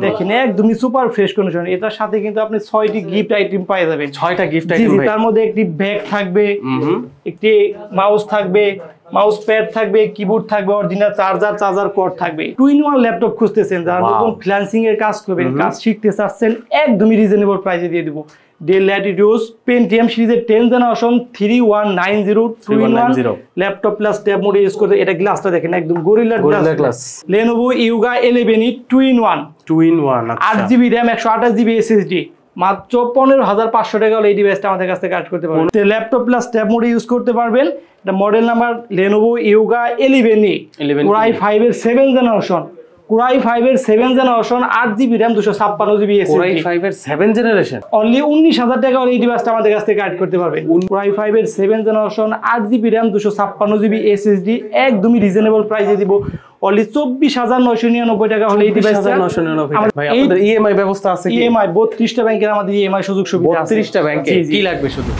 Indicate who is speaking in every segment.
Speaker 1: দেখেন একদমই super fresh condition. এটার সাথে কিন্তু আপনি 6টি গিফট আইটেম পেয়ে যাবেন।
Speaker 2: 6টা গিফট আইটেম ভাই।
Speaker 1: তার মধ্যে একটি ব্যাগ থাকবে, একটি মাউস থাকবে, মাউস প্যাড থাকবে, কিবোর্ড থাকবে, অরিজিনাল চার্জার কর্ড থাকবে। 2-in-1 ল্যাপটপ খুঁজতেছেন, যারা নতুন ফ্রিল্যান্সিং এর কাজ করবেন, কাজ শিখতে চাচ্ছেন, একদমই রিজনেবল প্রাইসে দিয়ে দিব। ডেল ল্যাটিটিউড পেন্টিয়াম সিরিজের 10th generation 3190 2-in-1 laptop plus tab মোডে ইউজ করতে। এটা গ্লাসটা দেখেন একদম gorilla glass. Lenovo Yoga 11 2-in-1 8GB RAM 128GB SSD মাত্র 15,500 টাকা হলে এই ডিভাইসটা আমাদের কাছ থেকে কাজ করতে পারবেন। ল্যাপটপ প্লাস ট্যাব মোডে ইউজ করতে পারবেন। এটা model number Lenovo Yoga 11 Core i5 এর 7th জেনারেশন, Core i5 এর 7th generation 8GB RAM 256GB SSD।
Speaker 2: Core i5 এর 7th জেনারেশন
Speaker 1: অনলি 19,000 টাকা হলে এই ডিভাইসটা আমাদের কাছ থেকে কাজ করতে পারবেন। Core i5 এর 7th generation 8GB RAM 256GB SSD একদমই রিজনেবল প্রাইসে দিব। অনলি 24,999 টাকা হলে এই ডিভাইসটা
Speaker 2: 24,999 ভাই। আপনাদের ইএমআই ব্যবস্থা আছে কি?
Speaker 1: ইএমআই 32টা ব্যাংকের আমাদের ইএমআই সুযোগ সুবিধা আছে।
Speaker 2: 32টা ব্যাংকে কি লাগবে শুধু?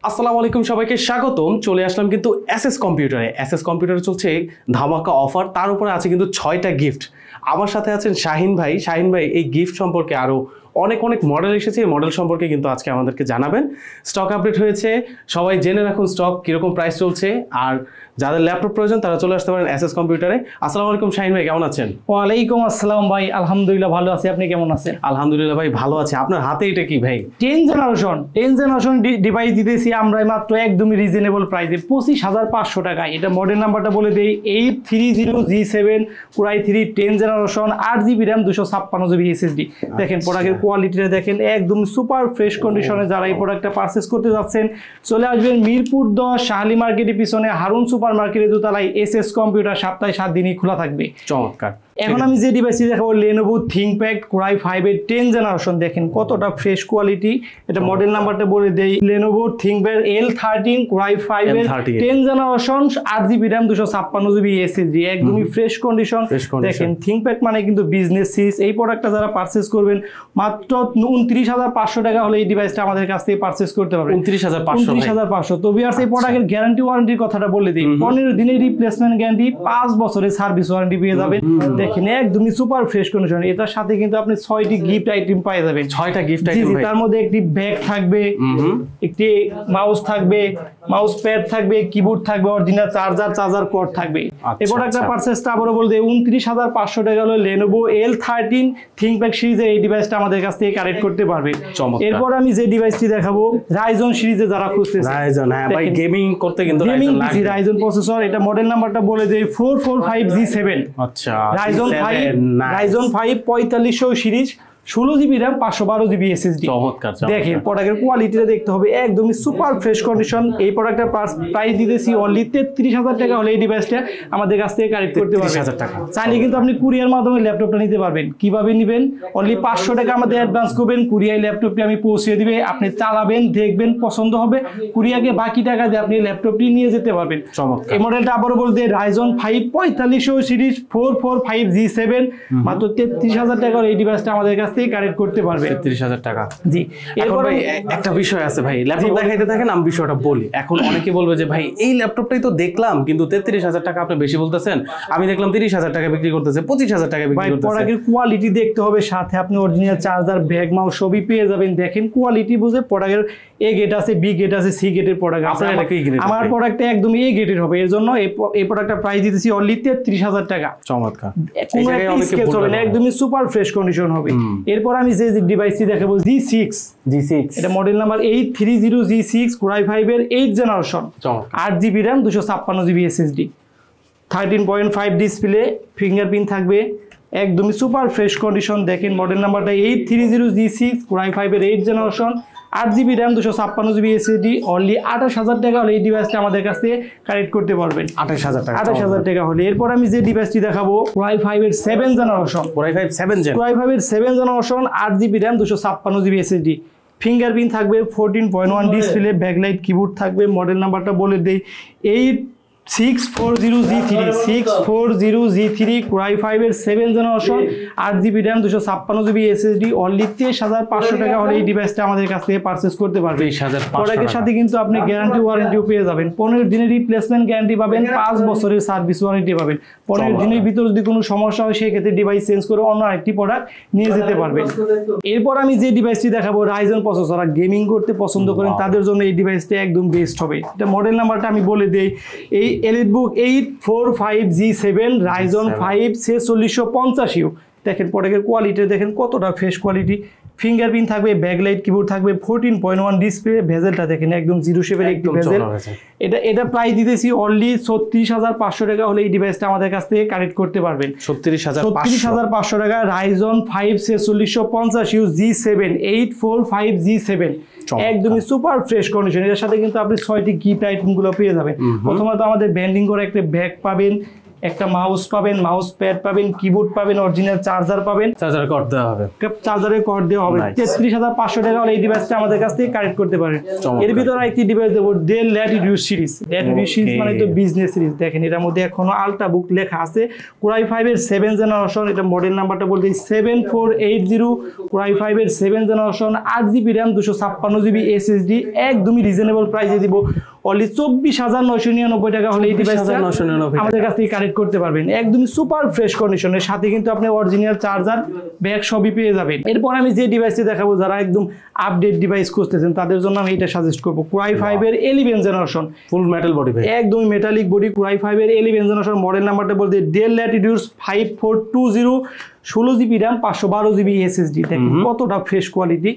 Speaker 2: আসসালামু আলাইকুম, সবাইকে স্বাগতম। চলে আসলাম কিন্তু এসএস কম্পিউটারে। এসএস কম্পিউটারে চলছে ধামাকা অফার, তার উপরে আছে কিন্তু 6টা গিফট। আমার সাথে আছেন শাহিন ভাই। শাহিন ভাই, এই গিফট সম্পর্কে আরো অনেক মডেল এসেছে, এই মডেল সম্পর্কে কিন্তু আজকে আমাদেরকে জানাবেন। স্টক আপডেট হয়েছে, সবাই জেনে রাখুন স্টক কিরকম প্রাইস চলছে। আর যাদের ল্যাপটপ প্রয়োজন তারা চলে আসতে পারেন এসএস কম্পিউটারে। আসসালামু আলাইকুম শাহিন ভাই, কেমন আছেন?
Speaker 1: ওয়ালাইকুম আসসালাম ভাই, আলহামদুলিল্লাহ ভালো আছি। আপনি কেমন আছেন?
Speaker 2: আলহামদুলিল্লাহ ভাই ভালো আছে। আপনার হাতে এটা কি ভাই?
Speaker 1: 10th জেনারেশন ডিভাইস দিতেছি আমরা মাত্র একদমই রিজনেবল প্রাইসে 25,500 টাকায়। এটা মডেল নাম্বারটা বলে দেই 830G7 Core i3 10th generation 8GB RAM 256GB SSD। দেখেন প্রোডাক্টের কোয়ালিটিটা দেখেন একদম সুপার ফ্রেশ কন্ডিশনে। যারা এই প্রোডাক্টটা পারচেজ করতে যাচ্ছেন চলে আসবেন মিরপুর 10 শাহালি মার্কেটের পিছনে হারুন সুপার মার্কেটের দোতলায়। এসএস কম্পিউটার সপ্তাহে 7 দিনই খোলা থাকবে।
Speaker 2: চমৎকার।
Speaker 1: এখন আমি যে ডিভাইসটি দেখাবো Lenovo ThinkPad Core i5 এর 10th জেনারেশন। দেখেন কতটা ফ্রেশ কোয়ালিটি। এটা মডেল নাম্বারটা বলে দেই Lenovo ThinkPad L13 Core i5 এর 10th generation 8GB RAM 256GB SSD একদমই ফ্রেশ কন্ডিশন। দেখেন ThinkPad মানে কিন্তু বিজনেস সিরিজ। এই প্রোডাক্টটা যারা পারচেজ করবেন মাত্র 29,500 টাকা হলে এই ডিভাইসটা আমাদের কাছ থেকে পারচেজ করতে পারবেন। 29,500। তো ভিউয়ার্স, এই প্রোডাক্টের গ্যারান্টি ওয়ারেন্টির কথাটা বলে দিই 15 দিনের রিপ্লেসমেন্ট গ্যারান্টি, 5 বছরের সার্ভিস ওয়ারেন্টি পেয়ে যাবেন। দেখেন একদমই সুপার ফ্রেশ কন্ডিশন। এটার সাথে কিন্তু আপনি 6টি গিফট আইটেম পেয়ে যাবেন।
Speaker 2: 6টা গিফট আইটেম ভাই।
Speaker 1: তার মধ্যে একটি ব্যাগ থাকবে, একটি মাউস থাকবে, মাউস প্যাড থাকবে, কিবোর্ড থাকবে, অরিজিনাল চার্জার কর্ড থাকবে। এই প্রোডাক্টটা পারচেজটা আবারো বলতে 29,500 টাকা হলো Lenovo L13 ThinkPad সিরিজের এই ডিভাইসটা আমাদের কাছ থেকে কালেক্ট করতে পারবেন। এরপর আমি যে ডিভাইসটি দেখাবো Ryzen সিরিজে যারা খুঁজতেছেন,
Speaker 2: Ryzen হ্যাঁ ভাই, গেমিং করতে কিন্তু Ryzen লাগবে।
Speaker 1: Ryzen processor. এটা মডেল নাম্বারটা বলে দেই 445G7।
Speaker 2: আচ্ছা,
Speaker 1: Ryzen 5 4500 series 16GB RAM 512GB SSD। দেখেন প্রোডাক্টের কোয়ালিটিটা দেখতে হবে একদমই সুপার ফ্রেশ কন্ডিশন। এই প্রোডাক্টের প্রাইস দিতেছি অনলি 33,000 টাকা হলে এই ডিভাইসটা আমাদের কাছ থেকে কালেক্ট করতে পারবেন। 33,000 টাকা। চাইলে কিন্তু আপনি কুরিয়ার মাধ্যমে ল্যাপটপটা নিতে পারবেন। কিভাবে নেবেন? অনলি 500 টাকা আমাদের অ্যাডভান্স করবেন, কুরিয়ার ল্যাপটপটি আমি পৌঁছে দিবে। আপনি চালাবেন, দেখবেন, পছন্দ হবে, কুরিয়ারকে বাকি টাকা দিয়ে আপনি ল্যাপটপটি নিয়ে যেতে পারবেন। এই মডেলটা আবারও বলতে Ryzen 5 4500 সিরিজ 445G7 মাত্র 33,000 টাকা এই ডিভাইসটা আমাদের কাছ থেকে কালেক্ট করতে পারবে।
Speaker 2: 33,000 টাকা।
Speaker 1: জি।
Speaker 2: এখন ভাই একটা বিষয় আছে ভাই, ল্যাপটপ দেখাইতে থাকেন, আমি বিষয়টা বলি। এখন অনেকে বলবে যে ভাই এই ল্যাপটপটাই তো দেখলাম কিন্তু 33,000 টাকা আপনি বেশি বলতেছেন, আমি দেখলাম 30,000 টাকা বিক্রি করতেছে, 25,000 টাকা বিক্রি করতেছে।
Speaker 1: প্রোডাক্টের কোয়ালিটি দেখতে হবে, সাথে আপনি অরিজিনাল চার্জার, ব্যাগ, মাউস সবই পেয়ে যাবেন। দেখেন কোয়ালিটি বুঝে প্রোডাক্টের এ গেট আছে, বি গেট আছে, সি গেটের প্রোডাক্ট আছে। আমার প্রোডাক্টটা একদম এ গেটের হবে, এর জন্য এই প্রোডাক্টটা প্রাইস দিতেছি অনলি 33,000 টাকা।
Speaker 2: চমৎকার।
Speaker 1: কোনো একটা স্কেচ হবে না, একদমই সুপার ফ্রেশ কন্ডিশন হবে। এরপর আমি যে ডিভাইসটি দেখাবো G6। এটা model number 830G6 Core i5 এর 8th generation 8GB RAM 256GB SSD 13.5 display, fingerprint থাকবে, একদমই সুপার ফ্রেশ কন্ডিশন। দেখেন মডেল নাম্বারটা 830G6 Core i5 এর 8th generation 8GB RAM 256GB SSD only 28,000 টাকা হলে এই ডিভাইসটা আমাদের কাছ থেকে কালেক্ট করতে পারবেন। 28,000 টাকা হলে। এরপর আমি যে ডিভাইসটি দেখাবো Core i5 এর 7th generation.
Speaker 2: Core i5 7th
Speaker 1: generation 8GB RAM 256GB SSD fingerprint থাকবে, 14.1 ডিসপ্লে, ব্যাকলাইট, কিবোর্ড থাকবে। মডেল নাম্বারটা বলে দেই 640G3 Core i5 এর 7 generation 8GB RAM 256GB SSD only 23,500 টাকা হলে এই ডিভাইসটা আমাদের কাছ থেকে পারচেজ করতে পারবেন।
Speaker 2: 23,500
Speaker 1: প্রোডাক্টের সাথে কিন্তু আপনি গ্যারান্টি ওয়ারেন্টিও পেয়ে যাবেন। 15 দিনের রিপ্লেসমেন্ট গ্যারান্টি পাবেন, 5 বছরের সার্ভিস ওয়ারেন্টি পাবেন। 15 দিনের ভিতর যদি কোনো সমস্যা হয় সেই ক্ষেত্রে ডিভাইস চেঞ্জ করে অন্য আরেকটি প্রোডাক্ট নিয়ে যেতে পারবেন। এরপর আমি যে ডিভাইসটি দেখাবো Ryzen প্রসেসর, যারা গেমিং করতে পছন্দ করেন তাদের জন্য এই ডিভাইসটা একদম বেস্ট হবে। এটা মডেল নাম্বারটা আমি বলে দেই, এই EliteBook 845G7 Ryzen 5 4650U। দেখেন প্রোডাক্টের কোয়ালিটি দেখেন কতটা ফ্রেশ কোয়ালিটি, ফিঙ্গারপ্রিন্ট থাকবে, ব্যাকলাইট কিবোর্ড থাকবে, 14.1 ডিসপ্লে, ভেজেলটা দেখেন একদম জিরো শেপের একটি ভেজেল। এটা প্রাইস দিতেছি অনলি 36,500 টাকা হলে এই ডিভাইসটা আমাদের কাছ থেকে কালেক্ট করতে পারবেন। 36,500 টাকা Ryzen 5 4650U G7 845G7 একদমই সুপার ফ্রেশ কন্ডিশন। এর সাথে কিন্তু আপনি 6টি গিফট আইটেমগুলো পেয়ে যাবেন। প্রথমত আমাদের ব্যান্ডিং করা একটা ব্যাগ পাবেন, একটা মাউস পাবেন, মাউস প্যাড পাবেন, কিবোর্ড পাবেন, অরিজিনাল চার্জার পাবেন, চার্জারের কর্ড দেওয়া হবে। 33,500 টাকা হলে এই ডিভাইসটা আমাদের কাছ থেকে কালেক্ট করতে পারেন। এর ভিতরে আরেকটি ডিভাইস দেবো, Dell Latitude series. Latitude series মানে তো বিজনেস সিরিজ। দেখেন এটার মধ্যে এখনো আল্ট্রাবুক লেখা আছে। Core i5 এর 7 জেনারেশন, এটা মডেল নাম্বারটা বলতে 7480 Core i5 এর 7 generation 8GB RAM 256GB SSD একদমই রিজনেবল প্রাইসে দিব। অনলি 24,999 টাকা হলে এই ডিভাইসটা আমাদের কাছ থেকে কালেক্ট করতে পারবেন। একদমই সুপার ফ্রেশ কন্ডিশনের সাথে কিন্তু আপনি অরিজিনাল চার্জার, ব্যাগ সবই পেয়ে যাবেন। এরপর আমি যে ডিভাইসটি দেখাবো, যারা একদম আপডেট ডিভাইস খুঁজতেছেন তাদের জন্য আমি এটা সাজেস্ট করবো। Core i5 এর 11 জেনারেশন,
Speaker 2: ফুল মেটাল বডি ভাই,
Speaker 1: একদমই মেটালিক বডি। Core i5 এর 11 জেনারেশন, মডেল নাম্বারটা বলতে Dell Latitude 5420 16GB RAM 512GB SSD। দেখেন কতটা ফ্রেশ কোয়ালিটি,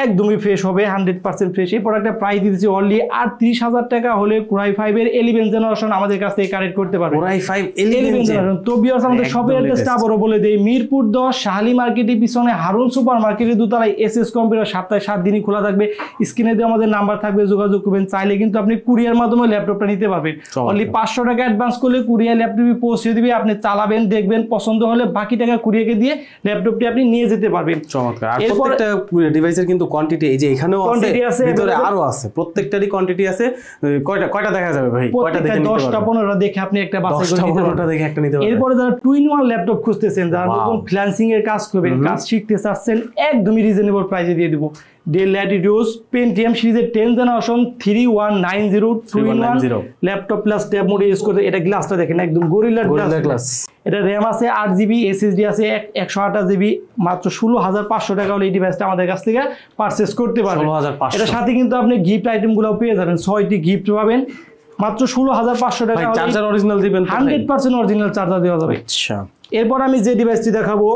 Speaker 1: একদমই ফ্রেশ হবে, 100% ফ্রেশ। এই প্রোডাক্টটা প্রাইস দিতেছি অনলি 38,000 টাকা হলে Core i5 এর 11 জেনারেশন আমাদের কাছ থেকে কালেক্ট করতে পারবেন।
Speaker 2: Core i5 11 generation.
Speaker 1: তো ভিউয়ার্স, আমাদের শপের অ্যাড্রেসটা আবারো বলে দেই, মিরপুর 10 শাহালি মার্কেটের পিছনে হারুন সুপার মার্কেটের দোতলায় SS কম্পিউটার। সপ্তাহে 7 দিনই খোলা থাকবে। স্ক্রিনে দিয়ে আমাদের নাম্বার থাকবে, যোগাযোগ করবেন। চাইলে কিন্তু আপনি কুরিয়ার মাধ্যমে ল্যাপটপটা নিতে পারবেন। অনলি 500 টাকা অ্যাডভান্স করলে কুরিয়ার ল্যাপটপটি পৌঁছে দিবে। আপনি চালাবেন, দেখবেন, পছন্দ হলে বাকি টাকা কুরিয়ারকে দিয়ে ল্যাপটপটি আপনি নিয়ে যেতে পারবেন।
Speaker 2: চমৎকার। আর প্রত্যেকটা ডিভাইসের কিন্তু কোয়ান্টিটি এই যে এখানেও আছে, ভিতরে আরো আছে, প্রত্যেকটারই কোয়ান্টিটি আছে। কয়টা দেখা যাবে ভাই? কয়টা দেখে নিতে পারবেন? 10টা-15টা দেখে আপনি একটা বাছাই করে নিতে পারবেন। এরপরে যারা 2-in-1 ল্যাপটপ খুঁজতেছেন, যারা নতুন ফ্রিল্যান্সিং এর কাজ করবেন, কাজ শিখতে চাচ্ছেন, একদমই রিজনেবল প্রাইসে দিয়ে দিব। Dell Latitude Pentium সিরিজের 10 generation 3190 2-in-1 laptop plus tab মোডে ইউজ করতে। এটা গ্লাসটা দেখেন একদম গরিলা গ্লাস। এটা RAM আছে 8GB, SSD আছে 128GB। মাত্র 16,500 টাকা হলে এই ডিভাইসটা আমাদের কাছ থেকে পারচেজ করতে পারবেন। এটার সাথে কিন্তু আপনি গিফট আইটেমগুলো পেয়ে যাবেন, 6টি গিফট পাবেন মাত্র 16,500 টাকা। চার্জার অরিজিনাল দিবেন, 100% অরিজিনাল চার্জার দেওয়া যাবে। আচ্ছা, এরপর আমি যে ডিভাইসটি দেখাবো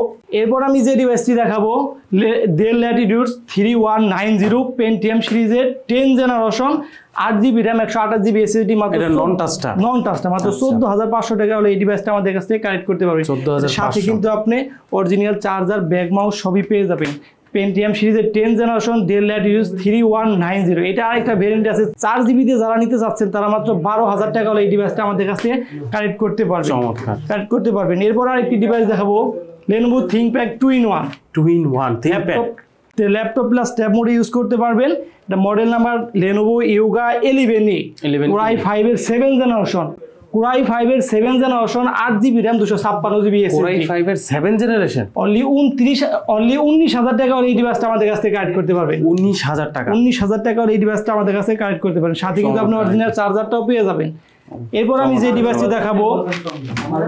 Speaker 2: Dell Latitude 3190 Pentium সিরিজের 10 generation 8GB RAM 128GB SSD। মাত্র নন টাচটা মাত্র 14,500 টাকা হলে এই ডিভাইসটা আমাদের কাছ থেকে কালেক্ট করতে পারবেন। সাথে কিন্তু আপনি অরিজিনাল চার্জার, ব্যাগ, মাউস সবই পেয়ে যাবেন। Pentium সিরিজের 10 জেনারেশন Dell Latitude 3190। এটা আরেকটা ভেরিয়েন্ট আছে 4GB তে যারা নিতে চাচ্ছেন তারা মাত্র 12,000 টাকা হলে এই ডিভাইসটা আমাদের কাছে কালেক্ট করতে পারবেন। এরপর আরেকটি ডিভাইস দেখাবো, Lenovo ThinkPad 2-in-1 laptop plus tab মোডে ইউজ করতে পারবেন। এটা model number Lenovo Yoga 11A Core i5 এর 7 জেনারেশন। Core i5 এর 7 generation 8GB RAM 256GB SSD। Core i5 এর 7 জেনারেশন অনলি 19,000 টাকা হলে এই ডিভাইসটা আমাদের কাছ থেকে কালেক্ট করতে পারবেন। 19,000 টাকা হলে এই ডিভাইসটা আমাদের কাছে কালেক্ট করতে পারেন। সাথে কিন্তু আপনি অরিজিনাল চার্জারটাও পেয়ে যাবেন। এরপর আমি যে ডিভাইসটি দেখাবো,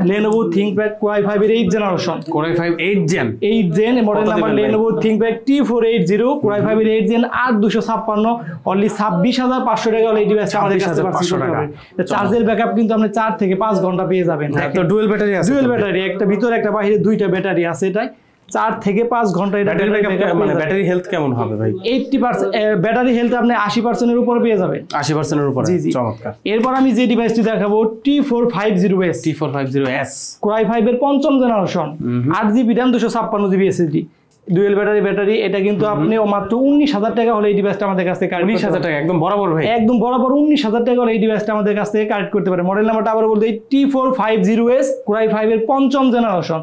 Speaker 2: Lenovo ThinkPad Core i5 এর 8 generation. Core i5 8 gen model number Lenovo ThinkPad T480 Core i5 এর 8 জেন 8256 অনলি 26,500 টাকা হলে এই ডিভাইসটা আমাদের কাছে পারচেজ করতে পারবেন। চার্জের ব্যাকআপ কিন্তু আপনি 4 থেকে 5 ঘন্টা পেয়ে যাবেন। একটা ডুয়াল ব্যাটারি আছে, একটা ভিতরে একটা বাইরে, দুইটা ব্যাটারি আছে। এটাই 4 থেকে 5 ঘন্টা এটা মানে ব্যাটারি হেলথ কেমন হবে ভাই? 80% ব্যাটারি হেলথ আপনি 80% এর উপর পেয়ে যাবেন। 80% এর উপর, চমৎকার। এরপর আমি যে ডিভাইসটি দেখাবো T450S Core i5 এর 5ম generation 8GB RAM 256GB SSD dual battery. এটা কিন্তু আপনি মাত্র 19,000 টাকা হলে এই ডিভাইসটা আমাদের কাছ থেকে 19,000 টাকা একদম বরাবর ভাই, একদম বরাবর 19,000 টাকা হলে এই ডিভাইসটা আমাদের কাছ থেকে কালেক্ট করতে পারে। মডেল নাম্বারটা আবার বলতে T450S Core i5 এর 5ম জেনারেশন।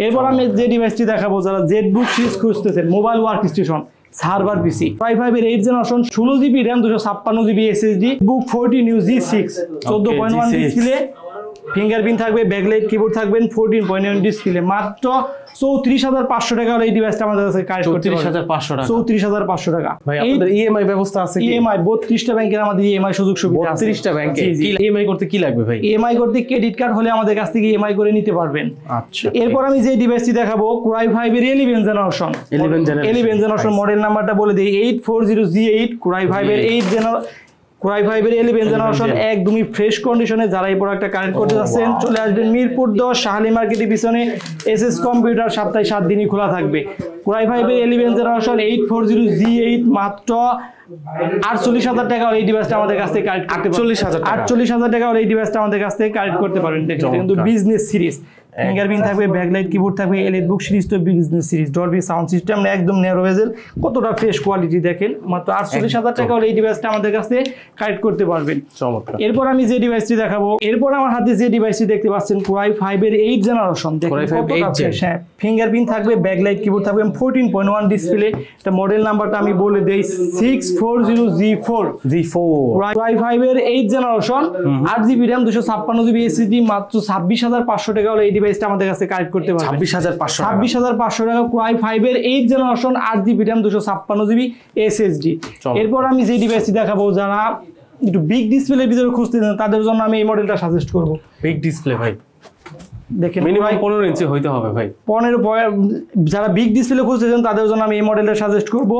Speaker 2: এরপর আমি যে ডিভাইসটি দেখাবো, যারা ZBook সিরিজ খুঁজতেছেন, মোবাইল ওয়ার্ক স্টেশন
Speaker 1: সার্ভার পিসি i5 এর 8 generation 16 GB RAM 256 GB SSD বুক 40 নিউ G6 14.1 ডিসপ্লে ফিঙ্গারপ্রিন্ট থাকবে ব্যাকলাইট কিবোর্ড থাকবেন 14.9 ডিসপ্লে মাত্র 34500 টাকা হলে এই ডিভাইসটা আমাদের কাছে কালেক্ট করতে পারবেন 34500 টাকা 34500 টাকা
Speaker 2: ভাই আপনাদের ইএমআই ব্যবস্থা আছে কি
Speaker 1: ইএমআই 32টা ব্যাংকের আমাদের ইএমআই সুযোগ সুবিধা আছে
Speaker 2: 32টা ব্যাংকে ইএমআই করতে কি লাগবে ভাই
Speaker 1: ইএমআই করতে ক্রেডিট কার্ড হলে আমাদের কাছ থেকে ইএমআই করে নিতে পারবেন
Speaker 2: আচ্ছা
Speaker 1: এরপর আমি যে ডিভাইসটি দেখাবো Core i5 এর 11 জেনারেশন 11 জেনারেশন মডেল নাম্বারটা বলে দেই 840G8 Core i5 এর 8 জেনারেশন Core i5 এর 11 জেনারেশন একদমই ফ্রেশ কন্ডিশনে যারা এই প্রোডাক্টটা কানেক্ট করতে যাচ্ছেন চলে আসবেন মিরপুর 10 শাহালি মার্কেটের পিছনে এসএস কম্পিউটার সপ্তাহে 7 দিনই খোলা থাকবে Core i5 এর 11 জেনারেশন 840G8 মাত্র 48000 টাকা এই ডিভাইসটা আমাদের কাছ থেকে কালেক্ট করতে পারবেন 48000 টাকা এই ডিভাইসটা আমাদের কাছ থেকে কালেক্ট করতে পারবেন এটা কিন্তু বিজনেস সিরিজ ফিঙ্গারপ্রিন্ট থাকবে ব্যাকলাইট কিবোর্ড থাকবে এলইডি বুক সিরিজ তো business series Dolby sound system একদম ন্যারো বেজেল কতটা ফ্রেশ কোয়ালিটি দেখেন মাত্র 48000 টাকা এই ডিভাইসটা আমাদের কাছ থেকে কালেক্ট করতে পারবেন
Speaker 2: চমৎকার
Speaker 1: এরপর আমি যে ডিভাইসটি দেখাবো এরপর আমার হাতে যে ডিভাইসটি দেখতে পাচ্ছেন Core i5 এর 8 জেনারেশন দেখেন কতটা ফ্রেশ হ্যাঁ ফিঙ্গারপ্রিন্ট থাকবে ব্যাকলাইট কিবোর্ড থাকবে 14.1 ডিসপ্লে এটা মডেল নাম্বারটা আমি বলে দেই 640G4 Core i5 এর 8 generation 8GB RAM 256GB SSD মাত্র 26500 টাকা এই ডিভাইসটা আমাদের কাছে কালেক্ট করতে পারবেন 26500 টাকা Core i5 এর 8 generation 8GB RAM 256GB SSD এরপর আমি যে ডিভাইসটি দেখাবো যারা একটু বিগ ডিসপ্লের ভিতরে খুঁজতেছেন তাদের জন্য আমি এই মডেলটা সাজেস্ট করব
Speaker 2: বিগ ডিসপ্লে ভাই
Speaker 1: দেখেন
Speaker 2: মিনিমাম 15 ইঞ্চি হইতে হবে ভাই
Speaker 1: 15 যারা বিগ ডিসপ্লে খুঁজতেছেন তাদের জন্য আমি এই মডেলটা সাজেস্ট করব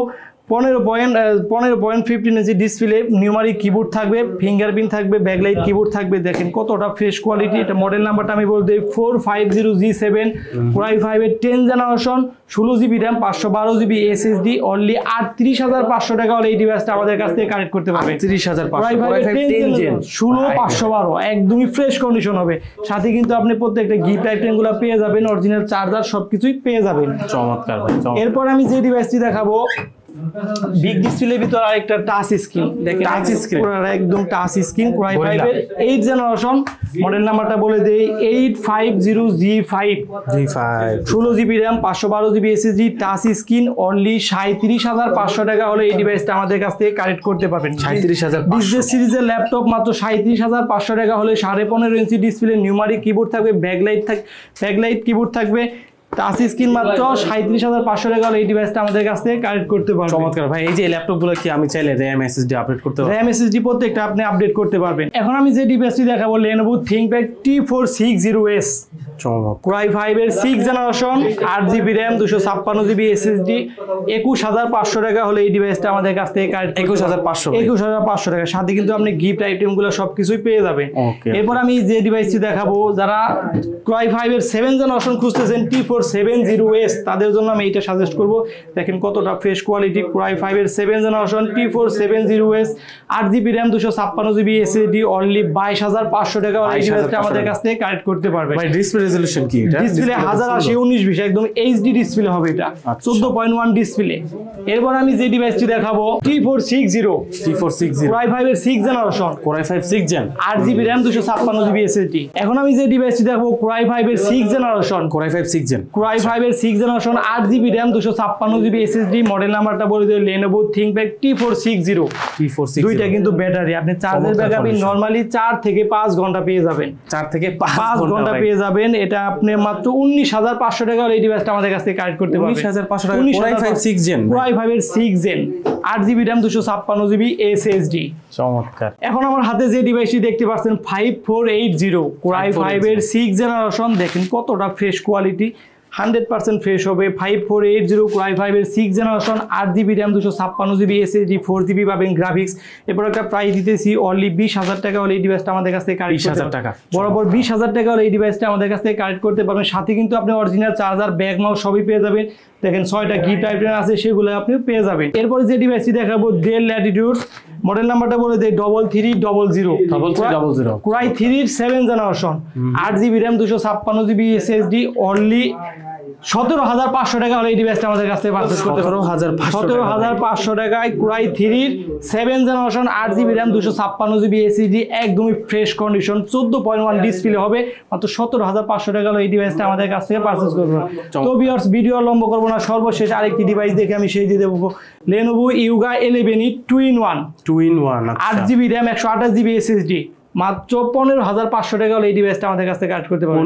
Speaker 1: 15.15 ইঞ্চি ডিসপ্লে নিউমারিক কিবোর্ড থাকবে ফিঙ্গারপ্রিন্ট থাকবে ব্যাকলাইট কিবোর্ড থাকবে দেখেন কতটা ফ্রেশ কোয়ালিটি এটা মডেল নাম্বারটা আমি বলতে 450G7 Core i5 এর 10 generation 16GB RAM 512GB SSD only 38500 টাকা হলে এই ডিভাইসটা আমাদের কাছ থেকে কালেক্ট করতে পারবেন 38500 Core i5 10 জেন 16512 একদমই ফ্রেশ কন্ডিশন হবে সাথে কিন্তু আপনি প্রত্যেকটা গিফট আইটেমগুলো পেয়ে যাবেন অরিজিনাল চার্জার সবকিছুই পেয়ে যাবেন
Speaker 2: চমৎকার ভাই
Speaker 1: এরপর আমি যে ডিভাইসটি দেখাবো বিগ ডিসপ্লের ভিতর আরেকটা টাচ স্ক্রিন দেখেন টাচ স্ক্রিন পুরো একদম টাচ স্ক্রিন Core i5 এর 8 জেনারেশন মডেল নাম্বারটা বলে দেই 850G5 16GB RAM 512GB SSD touch screen only 37500 টাকা হলে এই ডিভাইসটা আমাদের কাছ থেকে কালেক্ট করতে পারবেন 37500 বিজনেস সিরিজের ল্যাপটপ মাত্র 37500 টাকা হলে 15.5 ইঞ্চি ডিসপ্লে নিউমারিক কিবোর্ড থাকবে ব্যাকলাইট কিবোর্ড থাকবে টাচ স্ক্রিন মাত্র 37500 টাকা এই ডিভাইসটা আমাদের কাছ থেকে কালেক্ট করতে পারবেন
Speaker 2: চমৎকার ভাই এই যে ল্যাপটপগুলো কি আমি চাইলে RAM SSD আপডেট করতে পারবো
Speaker 1: RAM SSD প্রত্যেকটা আপনি আপডেট করতে পারবেন এখন আমি যে ডিভাইসটি দেখাবো Lenovo ThinkPad T460S Core i5 এর 6 generation 8GB RAM 256GB SSD 21500 টাকা হলে এই ডিভাইসটা আমাদের কাছ থেকে কালেক্ট 21500 টাকা সাথে কিন্তু আপনি গিফট আইটেমগুলো সবকিছুই পেয়ে যাবেন এরপর আমি যে ডিভাইসটি দেখাবো যারা Core i5 এর 7 জেনারেশন খুঁজতেছেন T470S তাদের জন্য আমি এটা সাজেস্ট করব দেখেন কতটা ফ্রেশ কোয়ালিটি Core i5 এর 7 generation T470S 8GB RAM 256GB SSD only 22500 টাকা এই ডিভাইসটা আমাদের কাছ থেকে কালেক্ট করতে পারবেন
Speaker 2: ভাই ডিসপ্লে রেজোলিউশন কি এটা
Speaker 1: ডিসপ্লে 1080x1920 একদম এইচডি ডিসপ্লে হবে এটা 14.1 ডিসপ্লে এরপর আমি যে ডিভাইসটি দেখাবো T460 Core i5 এর 6 generation
Speaker 2: Core i5 6 gen
Speaker 1: 8GB RAM 256GB SSD এখন আমি যে ডিভাইসটি দেখাবো Core i5 এর 6 generation
Speaker 2: Core i5 6 gen
Speaker 1: Core i5 এর 6 generation 8GB RAM 256GB SSD model নাম্বারটা বলে দিই Lenovo ThinkPad T460 দুইটা কিন্তু ব্যাটারি আপনি চার্জের ব্যাকআপ নরমালি 4 থেকে 5 ঘন্টা পেয়ে যাবেন
Speaker 2: 4 থেকে 5
Speaker 1: ঘন্টা পেয়ে যাবেন এটা আপনি মাত্র 19500 টাকা এই ডিভাইসটা আমাদের কাছ থেকে কালেক্ট করতে পারবেন
Speaker 2: 19500 টাকা Core i5 6 gen
Speaker 1: Core i5 এর 6 gen 8GB RAM 256GB SSD
Speaker 2: চমৎকার
Speaker 1: এখন আমার হাতে যে ডিভাইসটি দেখতে পাচ্ছেন 5480 Core i5 এর 6 জেনারেশন দেখেন কতটা ফ্রেশ কোয়ালিটি 100% ফ্রেশ হবে 5480 Core i5 এর 6 generation 8GB RAM 256GB SSD 4GB পাবেন গ্রাফিক্স এরপর একটা প্রাইস দিতেছি অনলি 20000 টাকা হলে এই ডিভাইসটা আমাদের কাছ থেকে কালেক্ট করতে
Speaker 2: 20000 টাকা
Speaker 1: বরাবর 20000 টাকা হলে এই ডিভাইসটা আমাদের কাছ থেকে কালেক্ট করতে পারবেন সাথে কিন্তু আপনি অরিজিনাল চার্জার ব্যাগ মাউস সবই পেয়ে যাবেন দেখেন 6টা গিফট আইটেম আছে সেগুলো আপনি পেয়ে যাবেন এরপর যে ডিভাইসটি দেখাবো Dell Latitude মডেল নাম্বারটা বলে দেই 3300 Core i3 এর 7 generation 8GB RAM 256GB SSD only 17,500 টাকা হলে এই ডিভাইসটা আমাদের কাছ থেকে পারচেজ করতে পারবেন। 17,500 টাকায় Core i3 7 generation 8GB RAM 256GB SSD একদমই ফ্রেশ কন্ডিশন 14.1 ডিসপ্লে হবে। মাত্র 17,500 টাকা হলে এই ডিভাইসটা আমাদের কাছ থেকে পারচেজ করতে পারবেন। তো ভিউয়ার্স ভিডিও লম্বা করব না, সর্বশেষ আরেকটি ডিভাইস দেখে আমি সেই দিয়ে দেবো Lenovo Yoga 11e 2-in-1 8GB RAM 128GB SSD মাত্র 15,500 টাকা হলে এই ডিভাইসটা আমাদের কাছ থেকে কাজ করতে পারবেন।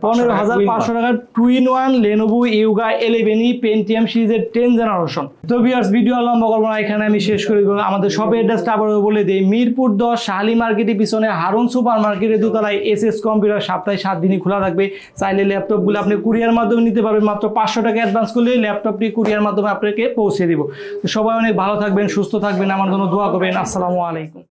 Speaker 1: 15,500 টাকার 2-in-1 Lenovo Yoga 11e Pentium সিরিজের 10 জেনারেশন। তো ভিউয়ার্স ভিডিও লম্বা করব না, এখানে আমি শেষ করে দেব। আমাদের শপের অ্যাড্রেসটা আবারও বলে দেই, মিরপুর 10 শাহালি মার্কেটের পিছনে হারুন সুপার মার্কেটের দোতলায় SS কম্পিউটার। সপ্তাহে 7 দিনই খোলা থাকবে। চাইলে ল্যাপটপগুলো আপনি কুরিয়ার মাধ্যমে নিতে পারবেন। মাত্র 500 টাকা অ্যাডভান্স করলে ল্যাপটপটি কুরিয়ার মাধ্যমে আপনাকে পৌঁছে দিব। তো সবাই অনেক ভালো থাকবেন, সুস্থ থাকবেন, আমার জন্য দোয়া করবেন। আসসালামু আলাইকুম।